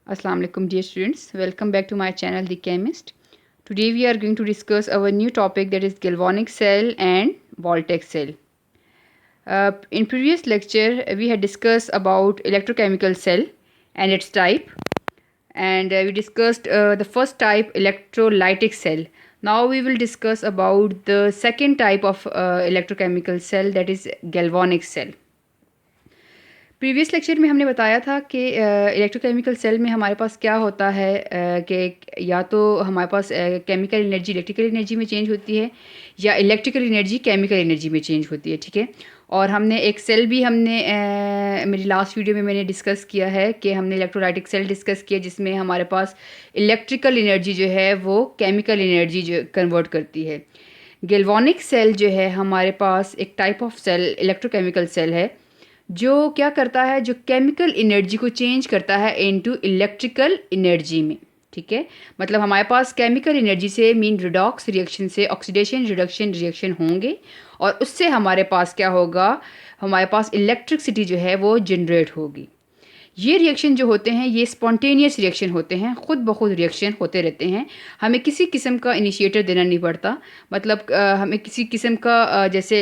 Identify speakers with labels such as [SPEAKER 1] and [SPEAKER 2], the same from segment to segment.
[SPEAKER 1] Assalamu alaikum dear students, welcome back to my channel The Chemist. Today we are going to discuss our new topic, that is galvanic cell and Voltaic cell. In previous lecture we had discussed about electrochemical cell and its type, and we discussed the first type, electrolytic cell. Now we will discuss about the second type of electrochemical cell, that is galvanic cell. Previous lecture में हमने बताया था कि electrochemical cell में हमारे पास क्या होता है कि या तो हमारे पास केमिकल एनर्जी इलेक्ट्रिकल एनर्जी में चेंज होती है या इलेक्ट्रिकल एनर्जी केमिकल एनर्जी में चेंज होती है, ठीक है। और हमने एक सेल भी मेरी लास्ट वीडियो में मैंने डिस्कस किया है कि हमने इलेक्ट्रोलाइटिक सेल डिस्कस किया, जिसमें हमारे पास इलेक्ट्रिकल एनर्जी जो है वो केमिकल एनर्जी जो कन्वर्ट करती है। गैल्वेनिक सेल जो है हमारे पास एक type of cell, electrochemical cell है, जो क्या करता है, जो केमिकल एनर्जी को चेंज करता है इनटू इलेक्ट्रिकल एनर्जी में, ठीक है। मतलब हमारे पास केमिकल एनर्जी से मीन रिडॉक्स रिएक्शन से ऑक्सीडेशन रिडक्शन रिएक्शन होंगे और उससे हमारे पास क्या होगा, हमारे पास इलेक्ट्रिसिटी जो है वो जनरेट होगी। ये रिएक्शन जो होते हैं ये स्पॉन्टेनियस रिएक्शन होते हैं, ख़ुद ब खुद रिएक्शन होते रहते हैं। हमें किसी किस्म का इनिशिएटर देना नहीं पड़ता। मतलब हमें किसी किस्म का जैसे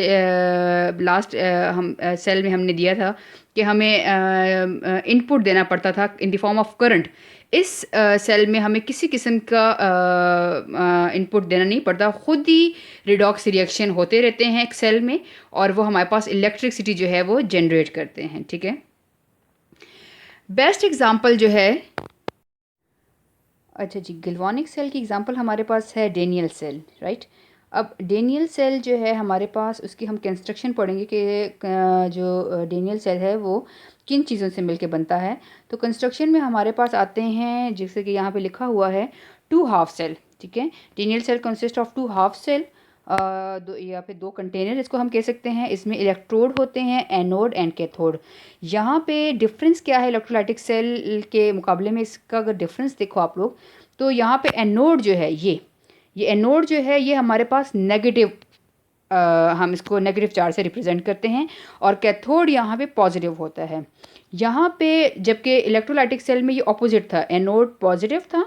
[SPEAKER 1] लास्ट हम सेल में हमने दिया था कि हमें इनपुट देना पड़ता था in the form of current. इस सेल में हमें किसी किस्म का इनपुट देना नहीं पड़ता, ख़ुद ही रिडॉक्स रिएक्शन होते रहते हैं एक सेल में और वो हमारे पास इलेक्ट्रिसिटी जो है वो जनरेट करते हैं, ठीक है। बेस्ट एग्ज़ाम्पल जो है, अच्छा जी, गैल्वेनिक सेल की एग्ज़ाम्पल हमारे पास है डेनियल सेल, राइट। अब डेनियल सेल जो है हमारे पास, उसकी हम कंस्ट्रक्शन पढ़ेंगे कि जो डेनियल सेल है वो किन चीज़ों से मिलके बनता है। तो कंस्ट्रक्शन में हमारे पास आते हैं, जैसे कि यहाँ पे लिखा हुआ है, 2 हाफ सेल, ठीक है। Daniel cell consist of 2 half cell, दो या फिर 2 कंटेनर इसको हम कह सकते हैं। इसमें इलेक्ट्रोड होते हैं, एनोड एंड कैथोड। यहाँ पे डिफरेंस क्या है इलेक्ट्रोलाइटिक सेल के मुकाबले में, इसका अगर डिफरेंस देखो आप लोग, तो यहाँ पे एनोड जो है ये एनोड जो है ये हमारे पास नेगेटिव, हम इसको नेगेटिव चार्ज से रिप्रेजेंट करते हैं, और कैथोड यहाँ पे पॉजिटिव होता है। यहाँ पे जबकि इलेक्ट्रोलाइटिक सेल में ये ऑपोजिट था, एनोड पॉजिटिव था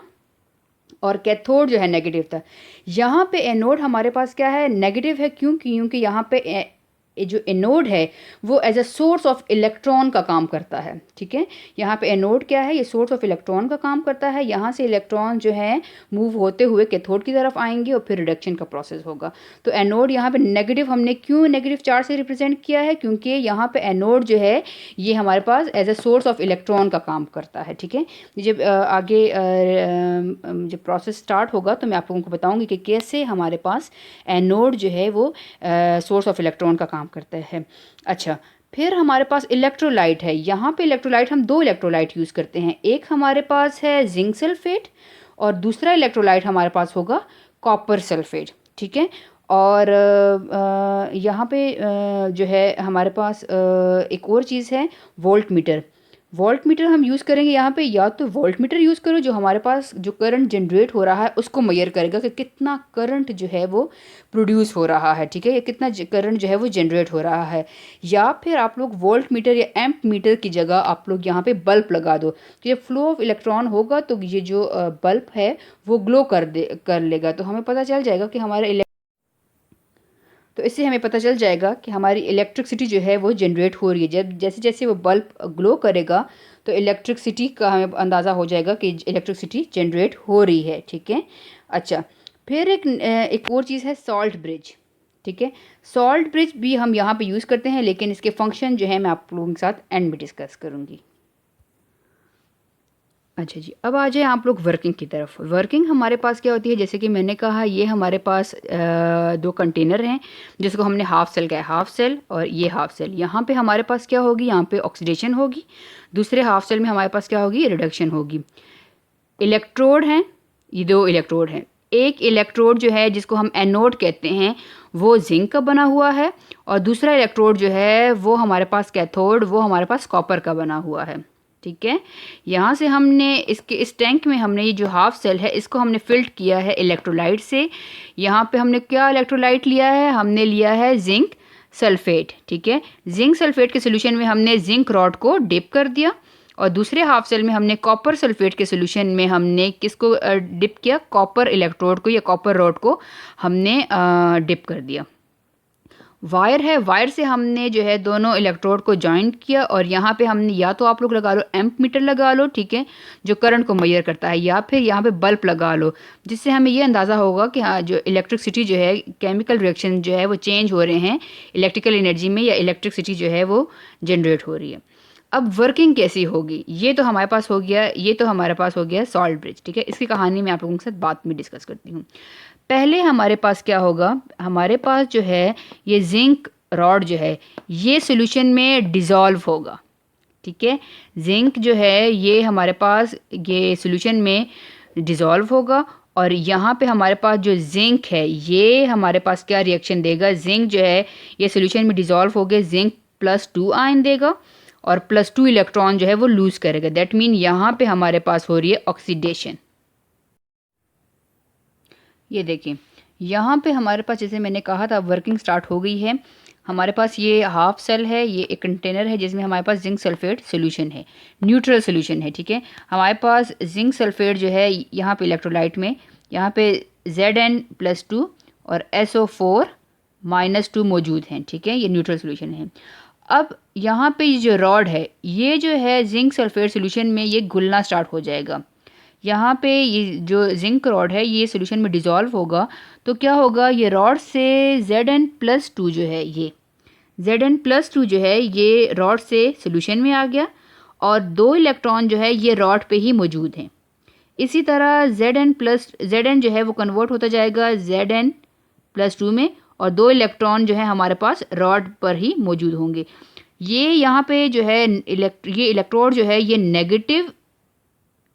[SPEAKER 1] और कैथोड जो है नेगेटिव था। यहाँ पे एनोड हमारे पास क्या है, नेगेटिव है। क्यों? क्योंकि यहाँ पे जो एनोड है वो as a source of electron का काम करता है, ठीक है। यहाँ पे एनोड क्या है, ये सोर्स ऑफ इलेक्ट्रॉन का काम करता है। यहाँ से इलेक्ट्रॉन जो है मूव होते हुए कैथोड की तरफ आएंगे और फिर रिडक्शन का प्रोसेस होगा। तो एनोड यहाँ पे नेगेटिव, हमने क्यों नेगेटिव चार्ज से रिप्रेजेंट किया है, क्योंकि यहाँ पे एनोड जो है ये हमारे पास as a source of electron का काम करता है, ठीक है। जब आगे जब प्रोसेस स्टार्ट होगा तो मैं आप लोगों को बताऊँगी कि कैसे हमारे पास एनोड जो है वो सोर्स ऑफ इलेक्ट्रॉन का काम करता है। अच्छा, फिर हमारे पास इलेक्ट्रोलाइट है। यहाँ पे इलेक्ट्रोलाइट, हम 2 इलेक्ट्रोलाइट यूज़ करते हैं। एक हमारे पास है जिंक सल्फेट और दूसरा इलेक्ट्रोलाइट हमारे पास होगा कॉपर सल्फेट, ठीक है। और यहाँ पे जो है हमारे पास एक और चीज़ है, वोल्ट मीटर। वोल्ट मीटर हम यूज़ करेंगे यहाँ पे, या तो वोल्ट मीटर यूज़ करो जो हमारे पास जो करंट जनरेट हो रहा है उसको मेजर करेगा कि कितना करंट जो है वो प्रोड्यूस हो रहा है, ठीक है, या कितना करंट जो है वो जनरेट हो रहा है। या फिर आप लोग वोल्ट मीटर या एम्प मीटर की जगह आप लोग यहाँ पे बल्ब लगा दो, तो जब फ्लो ऑफ इलेक्ट्रॉन होगा तो ये जो बल्ब है वो ग्लो कर लेगा, तो हमें पता चल जाएगा कि तो इससे हमें पता चल जाएगा कि हमारी इलेक्ट्रिसिटी जो है वो जनरेट हो रही है। जब जैसे जैसे वो बल्ब ग्लो करेगा तो इलेक्ट्रिसिटी का हमें अंदाज़ा हो जाएगा कि इलेक्ट्रिसिटी जनरेट हो रही है, ठीक है। अच्छा, फिर एक और चीज़ है सॉल्ट ब्रिज, ठीक है। सॉल्ट ब्रिज भी हम यहाँ पे यूज़ करते हैं, लेकिन इसके फंक्शन जो है मैं आप लोगों के साथ एंड में डिस्कस करूँगी। अच्छा जी, अब आ जाए आप लोग वर्किंग की तरफ। वर्किंग हमारे पास क्या होती है, जैसे कि मैंने कहा ये हमारे पास 2 कंटेनर हैं जिसको हमने हाफ सेल कहा, हाफ सेल और ये हाफ सेल। यहाँ पे हमारे पास क्या होगी, यहाँ पे ऑक्सीडेशन होगी। दूसरे हाफ सेल में हमारे पास क्या होगी, रिडक्शन होगी। इलेक्ट्रोड हैं, ये 2 इलेक्ट्रोड हैं। एक इलेक्ट्रोड जो है जिसको हम एनोड कहते हैं वो जिंक का बना हुआ है, और दूसरा इलेक्ट्रोड जो है वो हमारे पास कैथोड, वो हमारे पास कॉपर का बना हुआ है, ठीक है। यहाँ से हमने इस टैंक में हमने ये जो हाफ सेल है इसको हमने फिल्ड किया है इलेक्ट्रोलाइट से। यहाँ पे हमने क्या इलेक्ट्रोलाइट लिया है, हमने लिया है जिंक सल्फेट, ठीक है। जिंक सल्फेट के सोल्यूशन में हमने जिंक रॉड को डिप कर दिया और दूसरे हाफ सेल में हमने कॉपर सल्फेट के सोल्यूशन में हमने किसको डिप किया, कॉपर इलेक्ट्रोड को या कॉपर रॉड को हमने डिप कर दिया। वायर है, वायर से हमने जो है दोनों इलेक्ट्रोड को जॉइंट किया और यहाँ पे हमने या तो आप लोग लगा लो एम्प मीटर लगा लो, ठीक है, जो करंट को मेजर करता है, या फिर यहाँ पे बल्ब लगा लो, जिससे हमें ये अंदाज़ा होगा कि हाँ जो इलेक्ट्रिसिटी जो है, केमिकल रिएक्शन जो है वो चेंज हो रहे हैं इलेक्ट्रिकल एनर्जी में, या इलेक्ट्रिसिटी जो है वो जनरेट हो रही है। अब वर्किंग कैसी होगी, ये तो हमारे पास हो गया, ये तो हमारे पास हो गया सॉल्ट ब्रिज, ठीक है। इसकी कहानी मैं आप लोगों के साथ बाद में डिस्कस करती हूँ। पहले हमारे पास क्या होगा, हमारे पास जो है ये जिंक रॉड जो है ये सॉल्यूशन में डिज़ोल्व होगा, ठीक है। जिंक जो है ये हमारे पास ये सॉल्यूशन में डिज़ोल्व होगा और यहाँ पे हमारे पास जो जिंक है ये हमारे पास क्या रिएक्शन देगा, जिंक जो है ये सॉल्यूशन में डिज़ोल्व हो गया, जिंक +2 आयन देगा और +2 इलेक्ट्रॉन जो है वो लूज़ करेगा। दैट मीन यहाँ पे हमारे पास हो रही है ऑक्सीडेशन। ये देखिए यहाँ पे हमारे पास जैसे मैंने कहा था वर्किंग स्टार्ट हो गई है। हमारे पास ये हाफ सेल है, ये एक कंटेनर है जिसमें हमारे पास जिंक सल्फेट सोल्यूशन है, न्यूट्रल सोल्यूशन है, ठीक है। हमारे पास जिंक सल्फेट जो है यहाँ पे इलेक्ट्रोलाइट में यहाँ पे Zn+2 और SO4-2 मौजूद हैं, ठीक है, ये न्यूट्रल सोल्यूशन है। अब यहाँ पे ये जो रॉड है ये जो है जिंक सल्फेट सोल्यूशन में ये घुलना स्टार्ट हो जाएगा। यहाँ पे ये जो जिंक रॉड है ये सोल्यूशन में डिज़ोल्व होगा तो क्या होगा, ये रॉड से Zn+2 जो है ये Zn+2 जो है ये रॉड से सोल्यूशन में आ गया और 2 इलेक्ट्रॉन जो है ये रॉड पे ही मौजूद हैं। इसी तरह Zn जो है वो कन्वर्ट होता जाएगा Zn+2 में और 2 इलेक्ट्रॉन जो है हमारे पास रॉड पर ही मौजूद होंगे। ये यहाँ पे जो है ये इलेक्ट्रोड जो है ये नेगेटिव,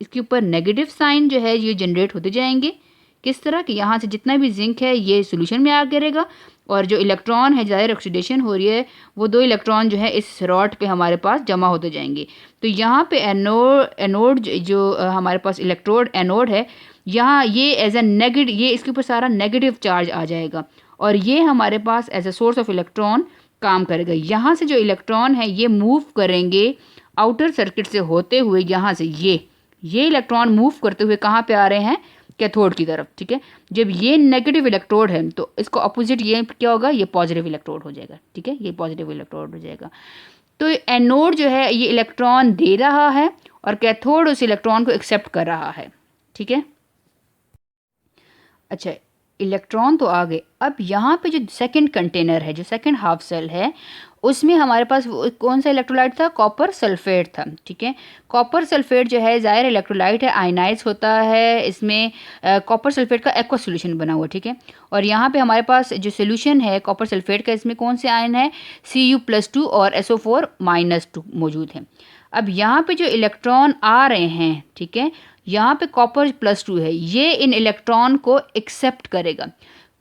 [SPEAKER 1] इसके ऊपर नेगेटिव साइन जो है ये जनरेट होते जाएंगे। किस तरह कि यहाँ से जितना भी जिंक है ये सॉल्यूशन में आ गिरेगा और जो इलेक्ट्रॉन है ज़्यादा ऑक्सीडेशन हो रही है वो 2 इलेक्ट्रॉन जो है इस रॉड पे हमारे पास जमा होते जाएंगे। तो यहाँ पे एनोड जो हमारे पास इलेक्ट्रोड एनोड है यहाँ ये एज अ नेगेटिव, ये इसके ऊपर सारा नेगेटिव चार्ज आ जाएगा और ये हमारे पास as a source of electron काम करेगा। यहाँ से जो इलेक्ट्रॉन है ये मूव करेंगे आउटर सर्किट से होते हुए, यहाँ से ये इलेक्ट्रॉन मूव करते हुए कहाँ पे आ रहे हैं, कैथोड की तरफ, ठीक है। जब ये नेगेटिव इलेक्ट्रोड है तो इसको अपोजिट ये क्या होगा, ये पॉजिटिव इलेक्ट्रोड हो जाएगा, ठीक है, ये पॉजिटिव इलेक्ट्रोड हो जाएगा। तो एनोड जो है ये इलेक्ट्रॉन दे रहा है और कैथोड उस इलेक्ट्रॉन को एक्सेप्ट कर रहा है, ठीक है। अच्छा, इलेक्ट्रॉन तो आ गए। अब यहाँ पे जो सेकंड कंटेनर है, जो सेकंड हाफ सेल है, उसमें हमारे पास कौन सा इलेक्ट्रोलाइट था, कॉपर सल्फेट था, ठीक है। कॉपर सल्फेट जो है ज़ाहिर इलेक्ट्रोलाइट है, आयनाइज होता है, इसमें कॉपर सल्फेट का एक्वा सोल्यूशन बना हुआ, ठीक है। और यहाँ पे हमारे पास जो सोल्यूशन है कॉपर सल्फेट का, इसमें कौन से आयन है, Cu+2 और SO4-2 मौजूद हैं। अब यहाँ पे जो इलेक्ट्रॉन आ रहे हैं, ठीक है, यहाँ पे कॉपर +2 है, ये इन इलेक्ट्रॉन को एक्सेप्ट करेगा।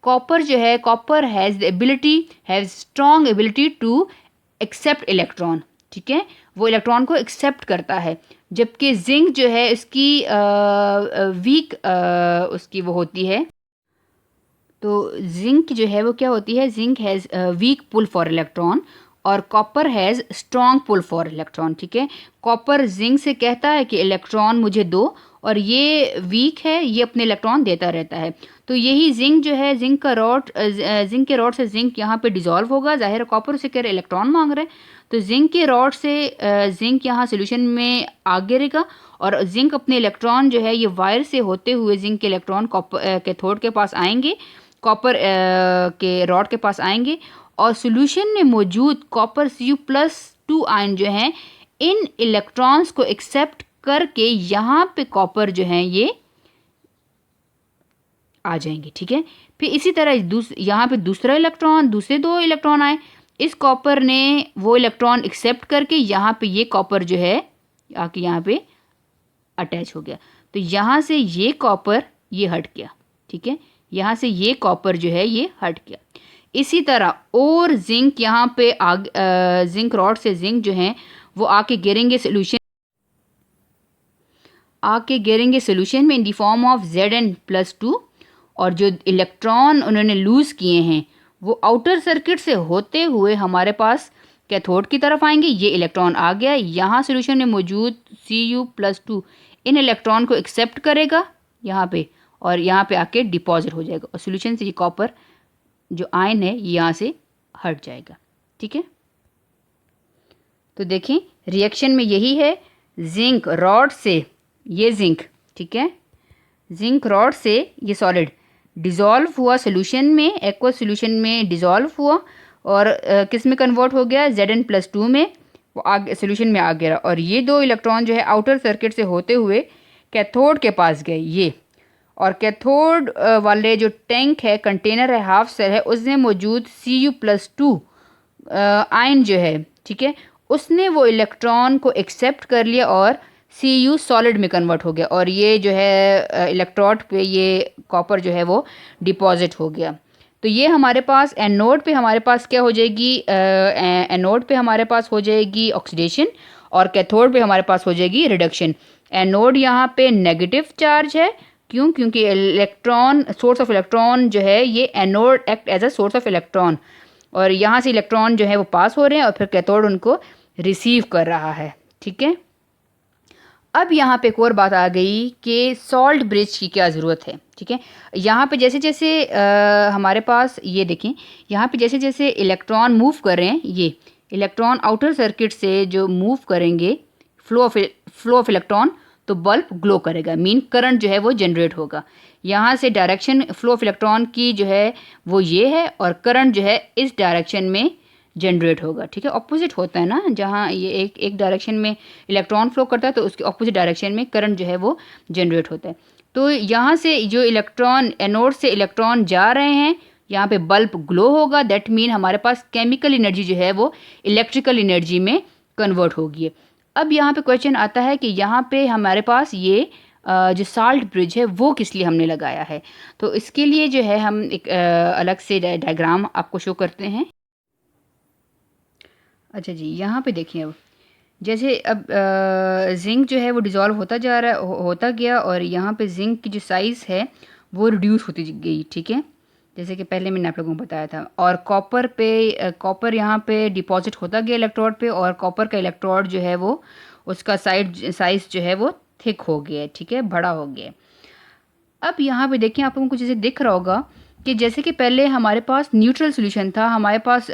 [SPEAKER 1] कॉपर जो है, copper has strong ability to accept electron, ठीक है, वो इलेक्ट्रॉन को एक्सेप्ट करता है। जबकि जिंक जो है इसकी वीक उसकी वो होती है, तो जिंक जो है वो क्या होती है, zinc has weak pull for electron और copper has strong pull for electron, ठीक है। कॉपर जिंक से कहता है कि इलेक्ट्रॉन मुझे दो और ये वीक है, ये अपने इलेक्ट्रॉन देता रहता है। तो यही जिंक जो है, जिंक के रॉड से जिंक यहाँ पे डिज़ोल्व होगा, ज़ाहिर कॉपर उसे कह रहे इलेक्ट्रॉन मांग रहे हैं, तो जिंक के रॉड से जिंक यहाँ सोल्यूशन में आ गिरेगा और जिंक अपने इलेक्ट्रॉन जो है ये वायर से होते हुए जिंक के इलेक्ट्रॉन कॉपर कैथोड के पास आएंगे, कॉपर के रॉड के पास आएंगे और सोल्यूशन में मौजूद कॉपर Cu+2 आयन जो हैं इन इलेक्ट्रॉन्स को एक्सेप्ट करके यहाँ पे कॉपर जो हैं ये आ जाएंगे, ठीक है। फिर इसी तरह यहाँ पे दूसरा इलेक्ट्रॉन, दूसरे 2 इलेक्ट्रॉन आए, इस कॉपर ने वो इलेक्ट्रॉन एक्सेप्ट करके यहाँ पे ये कॉपर जो है आके यहाँ पे अटैच हो गया। तो यहाँ से ये कॉपर ये हट गया, ठीक है, यहाँ से ये कॉपर जो है ये हट गया। इसी तरह और जिंक यहाँ पे जिंक रॉड से जिंक जो है वो आके गिरेंगे सोल्यूशन में इन दी फॉर्म ऑफ Zn+2 और जो इलेक्ट्रॉन उन्होंने लूज़ किए हैं वो आउटर सर्किट से होते हुए हमारे पास कैथोड की तरफ आएंगे, ये इलेक्ट्रॉन आ गया, यहाँ सोल्यूशन में मौजूद Cu+2 इन इलेक्ट्रॉन को एक्सेप्ट करेगा यहाँ पे, और यहाँ पे आके डिपॉजिट हो जाएगा, और सोल्यूशन से ये कॉपर जो आयन है ये यहाँ से हट जाएगा। ठीक है, तो देखें रिएक्शन में यही है, जिंक रॉड से ये जिंक, ठीक है, जिंक रॉड से ये सॉलिड डिज़ोल्व हुआ सोल्यूशन में, एक्वा सोल्यूशन में डिज़ोल्व हुआ, और किस में कन्वर्ट हो गया, Zn+2 में, वो आगे सोल्यूशन में आ गया, और ये दो इलेक्ट्रॉन जो है आउटर सर्किट से होते हुए कैथोड के पास गए ये, और कैथोड वाले जो टैंक है, कंटेनर है, हाफ सेल है, उसमें मौजूद Cu+2 आयन जो है, ठीक है, उसने वो इलेक्ट्रॉन को एक्सेप्ट कर लिया और Cu सॉलिड में कन्वर्ट हो गया, और ये जो है इलेक्ट्रोड पे ये कॉपर जो है वो डिपॉजिट हो गया। तो ये हमारे पास एनोड पे हमारे पास क्या हो जाएगी, एनोड पे हमारे पास हो जाएगी ऑक्सीडेशन, और कैथोड पे हमारे पास हो जाएगी रिडक्शन। एनोड यहाँ पे नेगेटिव चार्ज है, क्यों, क्योंकि इलेक्ट्रॉन, सोर्स ऑफ इलेक्ट्रॉन जो है ये anode act as a source of electron, और यहाँ से इलेक्ट्रॉन जो है वो पास हो रहे हैं और फिर कैथोड उनको रिसीव कर रहा है। ठीक है, अब यहाँ पे एक और बात आ गई कि सॉल्ट ब्रिज की क्या ज़रूरत है। ठीक है, यहाँ पे जैसे जैसे हमारे पास ये देखें, यहाँ पे जैसे जैसे इलेक्ट्रॉन मूव कर रहे हैं, ये इलेक्ट्रॉन आउटर सर्किट से जो मूव करेंगे, फ्लो ऑफ इलेक्ट्रॉन, तो बल्ब ग्लो करेगा, मीन करंट जो है वो जनरेट होगा। यहाँ से डायरेक्शन फ्लो ऑफ इलेक्ट्रॉन की जो है वो ये है, और करंट जो है इस डायरेक्शन में जनरेट होगा। ठीक है, ऑपोजिट होता है ना, जहाँ ये एक डायरेक्शन में इलेक्ट्रॉन फ्लो करता है तो उसके ऑपोजिट डायरेक्शन में करंट जो है वो जनरेट होता है। तो यहाँ से जो इलेक्ट्रॉन, एनोड से इलेक्ट्रॉन जा रहे हैं, यहाँ पे बल्ब ग्लो होगा, दैट मीन हमारे पास केमिकल एनर्जी जो है वो इलेक्ट्रिकल एनर्जी में कन्वर्ट होगी। अब यहाँ पे क्वेश्चन आता है कि यहाँ पे हमारे पास ये जो साल्ट ब्रिज है वो किस लिए हमने लगाया है। तो इसके लिए जो है हम एक अलग से डायग्राम आपको शो करते हैं। अच्छा जी, यहाँ पे देखिए, अब जैसे अब जिंक जो है वो डिज़ोल्व होता जा रहा है, होता गया, और यहाँ पे जिंक की जो साइज़ है वो रिड्यूस होती गई। ठीक है, जैसे कि पहले मैंने आप लोगों को बताया था, और कॉपर यहाँ पे डिपॉजिट होता गया इलेक्ट्रोड पे, और कॉपर का इलेक्ट्रोड जो है वो उसका साइज़ जो है वो थिक हो गया। ठीक है, बड़ा हो गया। अब यहाँ पे देखिए, आप लोगों को जैसे दिख रहा होगा कि जैसे कि पहले हमारे पास न्यूट्रल सॉल्यूशन था, हमारे पास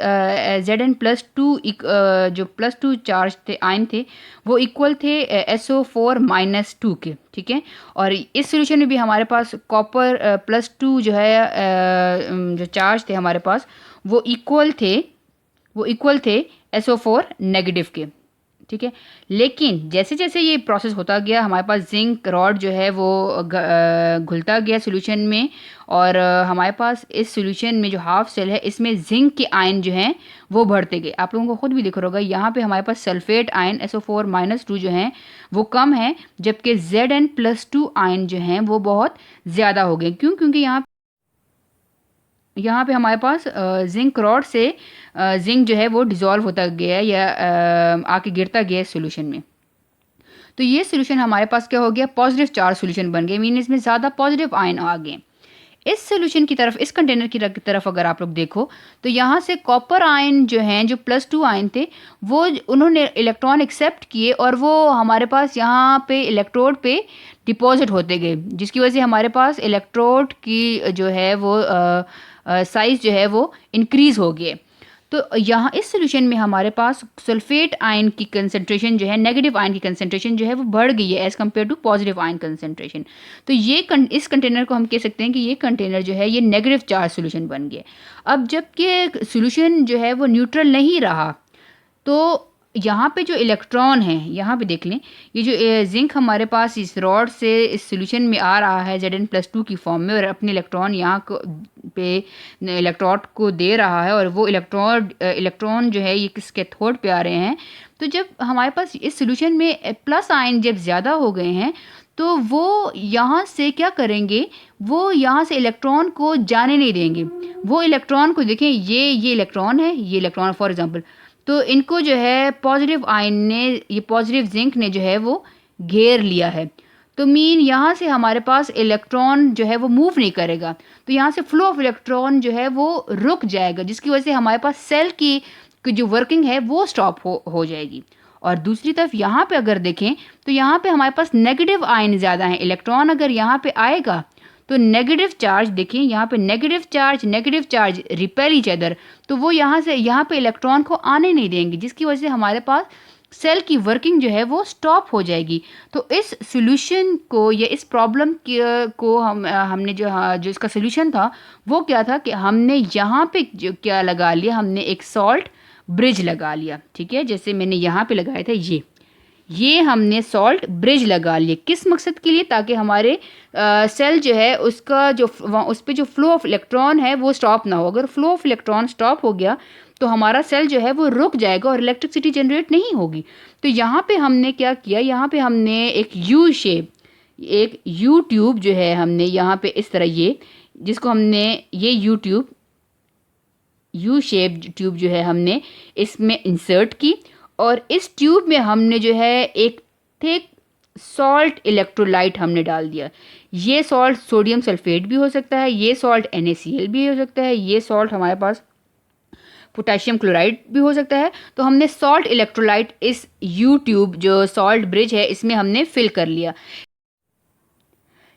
[SPEAKER 1] Zn+2 जो +2 चार्ज थे, आयन थे, वो इक्वल थे SO4-2 के। ठीक है, और इस सॉल्यूशन में भी हमारे पास कॉपर +2 जो है जो चार्ज थे हमारे पास, वो इक्वल थे SO4 नेगेटिव के। ठीक है, लेकिन जैसे जैसे ये प्रोसेस होता गया, हमारे पास जिंक रॉड जो है वो घुलता गया सॉल्यूशन में, और हमारे पास इस सॉल्यूशन में जो हाफ सेल है इसमें जिंक के आयन जो हैं वो बढ़ते गए। आप लोगों को खुद भी दिख रहा होगा, यहाँ पे हमारे पास सल्फेट आयन SO4-2 जो हैं वो कम है, जबकि Zn+2 आयन जो हैं वो बहुत ज़्यादा हो गए। क्यों, क्योंकि यहाँ पे हमारे पास जिंक रॉड से जिंक जो है वो डिज़ोल्व होता गया या आके गिरता गया सॉल्यूशन में। तो ये सॉल्यूशन हमारे पास क्या हो गया, पॉजिटिव चार्ज सॉल्यूशन बन गया, मीन इसमें ज़्यादा पॉजिटिव आयन आ गए। इस सॉल्यूशन की तरफ, इस कंटेनर की तरफ अगर आप लोग देखो, तो यहाँ से कॉपर आयन जो हैं, जो +2 आयन थे, वो उन्होंने इलेक्ट्रॉन एक्सेप्ट किए, और वो हमारे पास यहाँ पे इलेक्ट्रोड पे डिपॉजिट होते गए, जिसकी वजह से हमारे पास इलेक्ट्रोड की जो है वो साइज़ जो है वो इंक्रीज़ हो गए। तो यहाँ इस सॉल्यूशन में हमारे पास सल्फेट आयन की कंसंट्रेशन जो है, नेगेटिव आयन की कंसंट्रेशन जो है वो बढ़ गई है as compare to positive ion concentration. तो ये इस कंटेनर को हम कह सकते हैं कि ये कंटेनर जो है ये नेगेटिव चार्ज सॉल्यूशन बन गया। अब जबकि सॉल्यूशन जो है वो न्यूट्रल नहीं रहा, तो यहाँ पे जो इलेक्ट्रॉन है, यहाँ पे देख लें, ये जो जिंक हमारे पास इस रॉड से इस सॉल्यूशन में आ रहा है Zn+2 की फॉर्म में, और अपने इलेक्ट्रॉन यहाँ पे इलेक्ट्रोड को दे रहा है, और वो इलेक्ट्रॉन जो है ये किस कैथोड पे आ रहे हैं। तो जब हमारे पास इस सॉल्यूशन में प्लस आयन जब ज़्यादा हो गए हैं, तो वो यहाँ से क्या करेंगे, वो यहाँ से इलेक्ट्रॉन को जाने नहीं देंगे। वो इलेक्ट्रॉन को देखें, ये इलेक्ट्रॉन है, ये इलेक्ट्रॉन फॉर एग्जांपल, तो इनको जो है पॉजिटिव आयन ने, ये पॉजिटिव जिंक ने जो है वो घेर लिया है। तो मीन यहाँ से हमारे पास इलेक्ट्रॉन जो है वो मूव नहीं करेगा, तो यहाँ से फ्लो ऑफ इलेक्ट्रॉन जो है वो रुक जाएगा, जिसकी वजह से हमारे पास सेल की की जो वर्किंग है वो स्टॉप हो जाएगी। और दूसरी तरफ यहाँ पे अगर देखें तो यहाँ पे हमारे पास नेगेटिव आयन ज़्यादा हैं। इलेक्ट्रॉन अगर यहाँ पे आएगा तो नेगेटिव चार्ज, देखिए यहाँ पे negative charge repel each other, तो वो यहाँ से यहाँ पे इलेक्ट्रॉन को आने नहीं देंगे, जिसकी वजह से हमारे पास सेल की वर्किंग जो है वो स्टॉप हो जाएगी। तो इस सॉल्यूशन को या इस प्रॉब्लम को हमने जो इसका सॉल्यूशन था वो क्या था कि हमने यहाँ पे जो क्या लगा लिया, हमने एक सॉल्ट ब्रिज लगा लिया। ठीक है, जैसे मैंने यहाँ पे लगाया था ये हमने सॉल्ट ब्रिज लगा लिए। किस मकसद के लिए? ताकि हमारे सेल जो है उसका जो उस पर जो फ्लो ऑफ इलेक्ट्रॉन है वो स्टॉप ना हो। अगर फ्लो ऑफ इलेक्ट्रॉन स्टॉप हो गया तो हमारा सेल जो है वो रुक जाएगा और इलेक्ट्रिसिटी जनरेट नहीं होगी। तो यहाँ पे हमने क्या किया, यहाँ पे हमने एक यू ट्यूब जो है हमने यहाँ पे इस तरह जिसको हमने यू शेप ट्यूब जो है हमने इसमें इंसर्ट की, और इस ट्यूब में हमने जो है एक थिक सॉल्ट इलेक्ट्रोलाइट हमने डाल दिया। ये सॉल्ट सोडियम सल्फेट भी हो सकता है, ये सॉल्ट NaCl भी हो सकता है, ये सॉल्ट हमारे पास पोटेशियम क्लोराइड भी हो सकता है। तो हमने सॉल्ट इलेक्ट्रोलाइट इस यू ट्यूब जो सॉल्ट ब्रिज है इसमें हमने फिल कर लिया।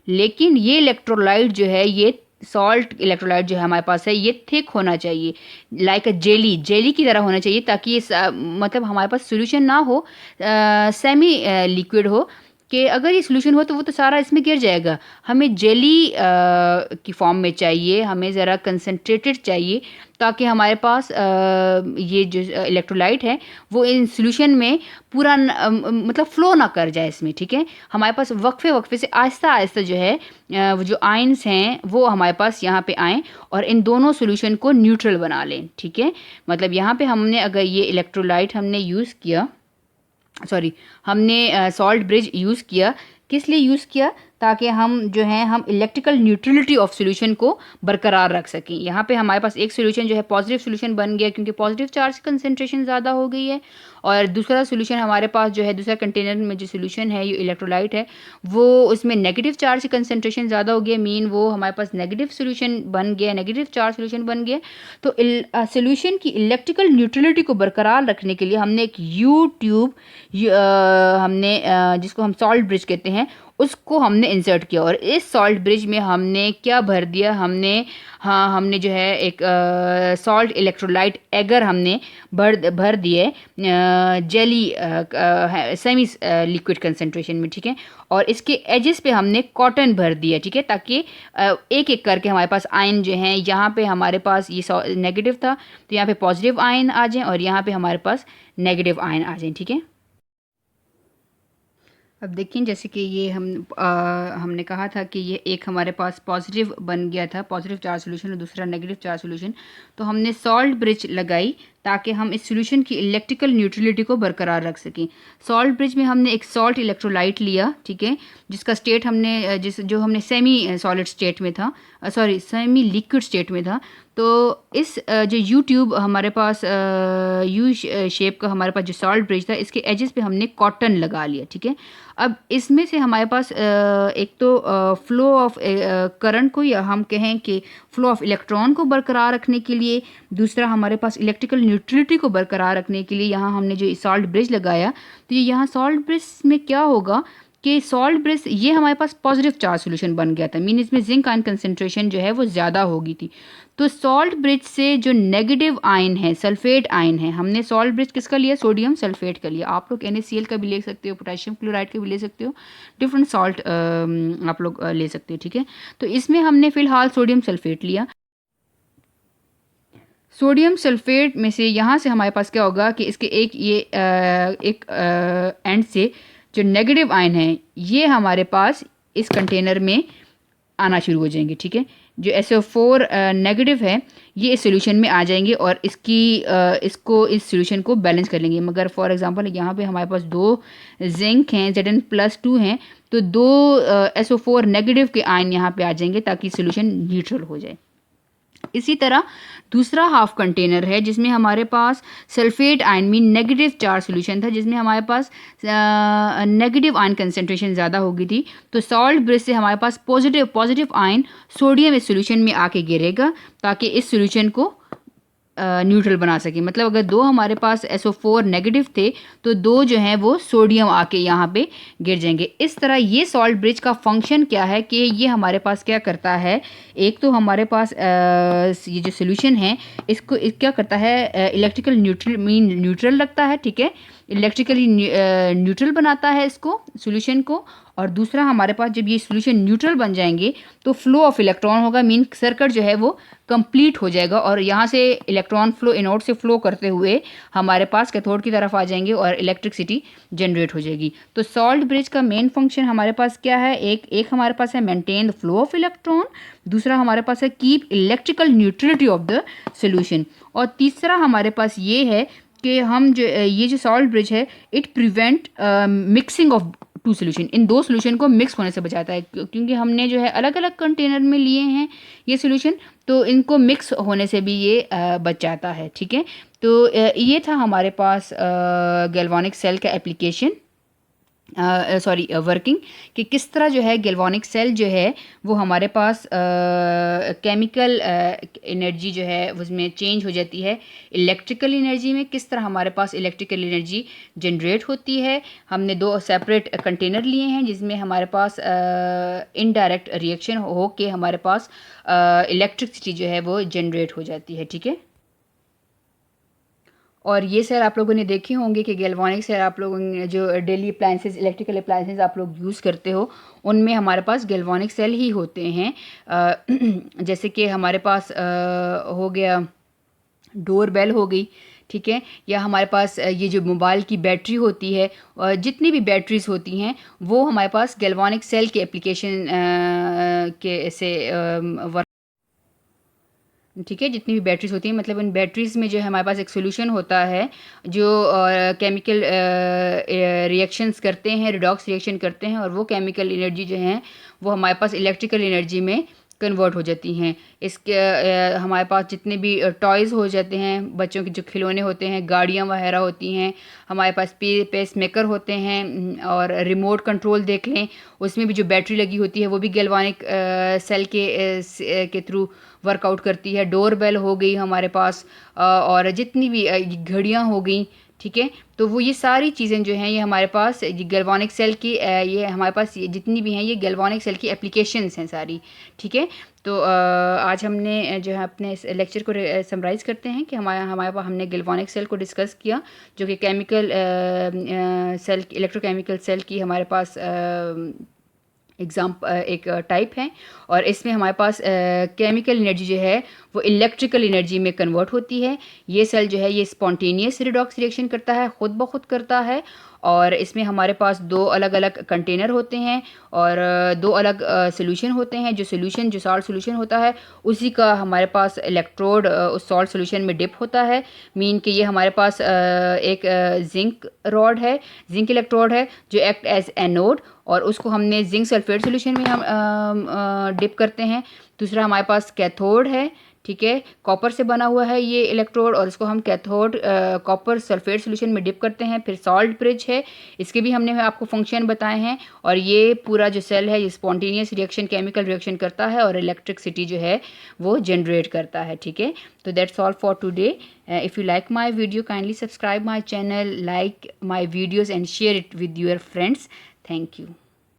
[SPEAKER 1] लेकिन ये इलेक्ट्रोलाइट जो है, ये सॉल्ट इलेक्ट्रोलाइट जो है हमारे पास है, ये थिक होना चाहिए, लाइक अ जेली की तरह होना चाहिए, ताकि ये मतलब हमारे पास सोल्यूशन ना हो, सेमी लिक्विड हो, कि अगर ये सोल्यूशन हो तो वो तो सारा इसमें गिर जाएगा। हमें जेली की फॉर्म में चाहिए, हमें ज़रा कंसनट्रेटेड चाहिए, ताकि हमारे पास ये जो इलेक्ट्रोलाइट है वो इन सोल्यूशन में पूरा मतलब फ़्लो ना कर जाए इसमें। ठीक है, हमारे पास वक्फे से आहिस्ता आहिस्ता जो है वो जो आयंस हैं वो हमारे पास यहाँ पे आएँ और इन दोनों सोल्यूशन को न्यूट्रल बना लें। ठीक है, मतलब यहाँ पे हमने अगर ये इलेक्ट्रोलाइट हमने यूज़ किया, हमने सॉल्ट ब्रिज यूज़ किया, किस लिए यूज़ किया? ताकि हम जो है हम इलेक्ट्रिकल न्यूट्रलिटी ऑफ सॉल्यूशन को बरकरार रख सकें। यहाँ पे हमारे पास एक सॉल्यूशन जो है पॉजिटिव सॉल्यूशन बन गया, क्योंकि पॉजिटिव चार्ज कंसंट्रेशन ज़्यादा हो गई है, और दूसरा सॉल्यूशन हमारे पास जो है दूसरा कंटेनर में जो सॉल्यूशन है ये इलेक्ट्रोलाइट है वो उसमें नेगेटिव चार्ज की कंसंट्रेशन ज़्यादा हो गया, मीन वो हमारे पास नेगेटिव सॉल्यूशन बन गया, नेगेटिव चार्ज सॉल्यूशन बन गया। तो सॉल्यूशन की इलेक्ट्रिकल न्यूट्रलिटी को बरकरार रखने के लिए हमने एक यू ट्यूब हमने जिसको हम सॉल्ट ब्रिज कहते हैं उसको हमने इंसर्ट किया, और इस सॉल्ट ब्रिज में हमने क्या भर दिया, हमने जो है एक सॉल्ट इलेक्ट्रोलाइट एगर हमने भर दिए जेली सेमी लिक्विड कंसंट्रेशन में। ठीक है, और इसके एजेस पे हमने कॉटन भर दिया। ठीक है, ताकि एक एक करके हमारे पास आयन जो हैं, यहाँ पे हमारे पास ये नेगेटिव था तो यहाँ पे पॉजिटिव आयन आ जाएं और यहाँ पे हमारे पास नेगेटिव आयन आ जाएं। ठीक है, अब देखिए जैसे कि ये हमने कहा था कि ये एक हमारे पास पॉजिटिव बन गया था, पॉजिटिव चार्ज सॉल्यूशन, और दूसरा नेगेटिव चार्ज सॉल्यूशन। तो हमने सॉल्ट ब्रिज लगाई ताकि हम इस सॉल्यूशन की इलेक्ट्रिकल न्यूट्रलिटी को बरकरार रख सकें। सॉल्ट ब्रिज में हमने एक सॉल्ट इलेक्ट्रोलाइट लिया, ठीक है, जिसका स्टेट हमने जो हमने सेमी सॉलिड स्टेट में था, सेमी लिक्विड स्टेट में था। तो इस जो यू ट्यूब हमारे पास यू शेप का हमारे पास जो सॉल्ट ब्रिज था, इसके एजेस पे हमने कॉटन लगा लिया। ठीक है, अब इसमें से हमारे पास एक तो फ्लो ऑफ करंट को, या हम कहें कि फ्लो ऑफ इलेक्ट्रॉन को बरकरार रखने के लिए, दूसरा हमारे पास इलेक्ट्रिकल न्यूट्रलिटी को बरकरार रखने के लिए यहाँ हमने जो सॉल्ट ब्रिज लगाया। तो ये यहाँ सॉल्ट ब्रिज में क्या होगा कि सॉल्ट ब्रिज ये हमारे पास पॉजिटिव चार्ज सॉल्यूशन बन गया था, मीन इसमें जिंक आयन कंसंट्रेशन जो है वो ज़्यादा होगी थी। तो सॉल्ट ब्रिज से जो नेगेटिव आयन है, सल्फेट आयन है, हमने सॉल्ट ब्रिज किसका लिया? सोडियम सल्फेट का लिया। आप लोग NaCl का भी ले सकते हो, पोटेशियम क्लोराइड का भी ले सकते हो, डिफरेंट सॉल्ट आप लोग ले सकते हो। ठीक है, तो इसमें हमने फ़िलहाल सोडियम सल्फेट लिया। सोडियम सल्फेट में से यहाँ से हमारे पास क्या होगा कि इसके एक एंड से जो नेगेटिव आयन है ये हमारे पास इस कंटेनर में आना शुरू हो जाएंगे। ठीक है, जो SO4 नेगेटिव है ये इस सोल्यूशन में आ जाएंगे और इस सोल्यूशन को बैलेंस कर लेंगे। मगर फॉर एग्जांपल यहाँ पे हमारे पास 2 जिंक हैं, Zn+2 हैं, तो 2 SO4 नेगेटिव के आयन यहाँ पे आ जाएंगे ताकि सोल्यूशन न्यूट्रल हो जाए। इसी तरह दूसरा हाफ कंटेनर है जिसमें हमारे पास sulphate ion mean negative charge solution था, जिसमें हमारे पास नेगेटिव आयन कंसंट्रेशन ज़्यादा हो गई थी। तो सॉल्ट ब्रिज से हमारे पास पॉजिटिव आयन सोडियम इस सॉल्यूशन में आके गिरेगा ताकि इस सॉल्यूशन को न्यूट्रल बना सकें। मतलब अगर 2 हमारे पास SO4 नेगेटिव थे तो 2 जो हैं वो सोडियम आके यहाँ पे गिर जाएंगे। इस तरह ये सॉल्ट ब्रिज का फंक्शन क्या है कि ये हमारे पास क्या करता है, एक तो हमारे पास ये जो सोल्यूशन है इसको क्या करता है, इलेक्ट्रिकल न्यूट्रल रखता है, ठीक है, इलेक्ट्रिकली न्यूट्रल बनाता है इसको सॉल्यूशन को। और दूसरा हमारे पास जब ये सॉल्यूशन न्यूट्रल बन जाएंगे तो फ्लो ऑफ इलेक्ट्रॉन होगा, मीन सर्किट जो है वो कंप्लीट हो जाएगा और यहाँ से इलेक्ट्रॉन फ्लो एनोड से फ्लो करते हुए हमारे पास कैथोड की तरफ आ जाएंगे और इलेक्ट्रिसिटी जनरेट हो जाएगी। तो सॉल्ट ब्रिज का मेन फंक्शन हमारे पास क्या है, एक हमारे पास है maintain the flow of electron, दूसरा हमारे पास है keep electrical neutrality of the solution, और तीसरा हमारे पास ये है कि हम जो ये जो सॉल्ट ब्रिज है it prevent mixing of two solution, इन 2 सोल्यूशन को मिक्स होने से बचाता है, क्योंकि हमने जो है अलग अलग कंटेनर में लिए हैं ये सोल्यूशन, तो इनको मिक्स होने से भी ये बच जाता है, ठीक है। तो ये था हमारे पास गैल्वानिक सेल का एप्लीकेशन, वर्किंग, कि किस तरह जो है गैल्वानिक सेल जो है वो हमारे पास केमिकल एनर्जी जो है उसमें चेंज हो जाती है इलेक्ट्रिकल एनर्जी में, किस तरह हमारे पास इलेक्ट्रिकल एनर्जी जनरेट होती है। हमने 2 सेपरेट कंटेनर लिए हैं जिसमें हमारे पास इनडायरेक्ट रिएक्शन हो के हमारे पास इलेक्ट्रिसिटी जो है वो जनरेट हो जाती है, ठीक है। और ये सेल आप लोगों ने देखे होंगे कि गैल्वानिक सेल आप लोगों ने जो डेली अप्लायंसेस, इलेक्ट्रिकल अप्लायंसेस आप लोग यूज़ करते हो उनमें हमारे पास गैल्वानिक सेल ही होते हैं। जैसे कि हमारे पास हो गया डोर बेल हो गई, ठीक है, या हमारे पास ये जो मोबाइल की बैटरी होती है, जितनी भी बैटरीज होती हैं वो हमारे पास गैल्वानिक सेल के एप्लीकेशन के से वर्क, ठीक है, जितनी भी बैटरीज होती हैं, मतलब उन बैटरीज में जो है हमारे पास एक सोल्यूशन होता है जो केमिकल रिएक्शंस करते हैं, रिडॉक्स रिएक्शन करते हैं, और वो केमिकल एनर्जी जो है वो हमारे पास इलेक्ट्रिकल एनर्जी में कन्वर्ट हो जाती हैं। इसके हमारे पास जितने भी टॉयज़ हो जाते हैं, बच्चों के जो खिलौने होते हैं, गाड़ियाँ वगैरह होती हैं, हमारे पास पेस मेकर होते हैं, और रिमोट कंट्रोल देख लें उसमें भी जो बैटरी लगी होती है वो भी गैल्वानिक सेल के थ्रू वर्कआउट करती है। डोर बेल हो गई हमारे पास, और जितनी भी घड़ियाँ हो गई, ठीक है, तो वो ये सारी चीज़ें जो हैं ये हमारे पास गैल्वानिक सेल की ये हमारे पास ये जितनी भी हैं ये गैल्वानिक सेल की एप्लीकेशंस हैं सारी, ठीक है। तो आज हमने जो है अपने इस लेक्चर को समराइज़ करते हैं कि हमारे पास हमने गैल्वानिक सेल को डिस्कस किया जो कि केमिकल सेल, इलेक्ट्रोकेमिकल सेल की हमारे पास एक टाइप है, और इसमें हमारे पास केमिकल एनर्जी जो है वो इलेक्ट्रिकल एनर्जी में कन्वर्ट होती है। ये सेल जो है ये स्पॉन्टेनियस रिडॉक्स रिएक्शन करता है, ख़ुद ब खुद करता है, और इसमें हमारे पास 2 अलग अलग कंटेनर होते हैं और 2 अलग सोल्यूशन होते हैं। जो सॉल्ट सोल्यूशन होता है उसी का हमारे पास इलेक्ट्रोड उस सॉल्ट सोल्यूशन में डिप होता है, मीन कि ये हमारे पास एक जिंक रॉड है, जिंक इलेक्ट्रोड है जो एक्ट एज एनोड, और उसको हमने जिंक सल्फेट सोल्यूशन में हम डिप करते हैं। दूसरा हमारे पास कैथोड है, ठीक है, कॉपर से बना हुआ है ये इलेक्ट्रोड, और इसको हम कैथोड कॉपर सल्फेट सोल्यूशन में डिप करते हैं। फिर सॉल्ट ब्रिज है, इसके भी हमने आपको फंक्शन बताए हैं, और ये पूरा जो सेल है ये स्पॉन्टेनियस रिएक्शन, केमिकल रिएक्शन करता है और इलेक्ट्रिसिटी जो है वो जनरेट करता है, ठीक है। तो that's all for today. If you like my video kindly subscribe my channel, like my videos and share it with your friends. Thank you.